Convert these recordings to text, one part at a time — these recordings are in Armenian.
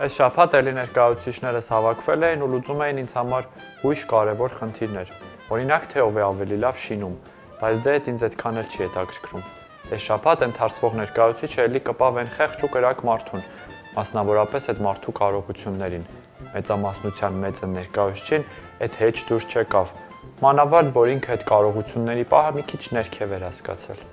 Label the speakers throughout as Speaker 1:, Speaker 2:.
Speaker 1: Այս շաբաթ էլի ներկայացուցիչներս հավաքվել էին ու լուծում էին ինձ համար հույժ կարևոր խնդիրներ։ Օրինակ, թե ով է ավելի լավ շինում, բայց դե ինձ այդքան էլ չի հետաքրքրում։ Այս շաբաթ ընթերցվող ներկայացուցիչը էլի կպավ այն խեղճ ու կրակ մարդուն, մասնավորապես այդ մարդու կարողություններին։ Մեծամասնության մեծը ներկայացուցիչին այդ հեչ դուրս չեկավ։ Մանավանդ, որ ինքը այդ կարողությունների պահը մի քիչ ներքև էր հասկացել։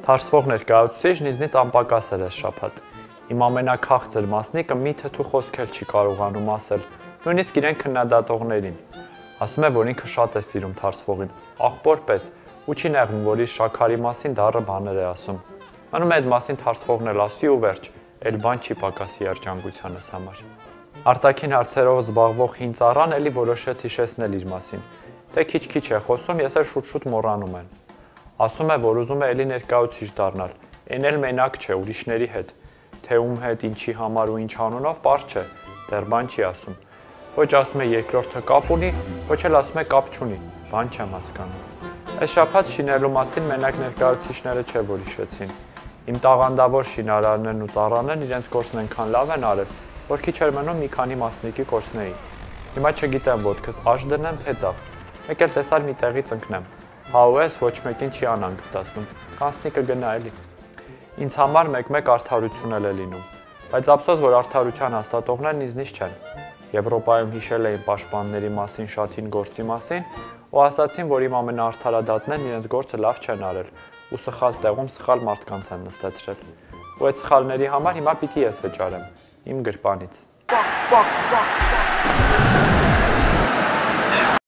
Speaker 1: Թարսվող ներկայացուցիչն ինձնից անպակաս էր այս շաբաթ։ Իմ ամենաքաղցր մասնիկը մի թթու խոսք էլ չի կարողանում ասել, նույնիսկ իրեն քննադատողներին։ Ասում է, որ ինքը շատ է սիրում թարսվողին, աղբոր պես, ու չի նեղվում, որ իր շաքարի մասին դառը բաներ է ասում։ Մնում է այդ մասին թարսվողն էլ ասի ու վերջ, էլ բան չի պակասի երջանկությանս համար։ Արտաքին հարցերով զբաղվող հին ծառան էլի որոշեց հիշեցնել իր մասին։ Թե քիչ-քիչ է խոսում, ես էլ շուտ-շուտ մոռանում եմ։ Ասում է, որ ուզում է էլի ներկայացուցիչ դառնալ, այն էլ մենակ չէ, ուրիշների հետ, թե ում հետ, ինչի համար ու ինչ անունով, պարզ չէ, դեռ բան չի ասում։ Ոչ ասում է երկրորդը կապ ունի, ոչ էլ ասում է կապ չունի, բան չեմ հասկանում։ Այս շաբաթ շինելու մասին մենակ ներկայացուցիչները չէ, որ հիշեցին։ Իմ տաղանդավոր շինարարներն ու ծառաներն իրենց գործն այնքան լավ են արել, որ քիչ էր մնում մի քանի մասնիկի կորցնեին։ Հիմա չգիտեմ ոտքս աշ դնեմ, թե ձախ, մեկ էլ տեսար մի տեղից ընկնեմ։ Հաուես ոչ մեկին չի անհանգստացնում, կանցնի կգնա էլի։ Ինձ համար մեկ-մեկ արդարություն էլ է լինում, բայց ափսոս, որ արդարության հաստատողներն ինձնից չեն։ Եվրոպայում հիշել էին պաշտպանների մասին շատ հին գործի մասին ու ասացին, որ իմ ամենաարդարադատներն իրենց գործը լավ չեն արել ու սխալ տեղում սխալ մարդկանց են նստեցրել։ Ու այդ սխալների համար հիմա պիտի ես վճարեմ, իմ գրպանից։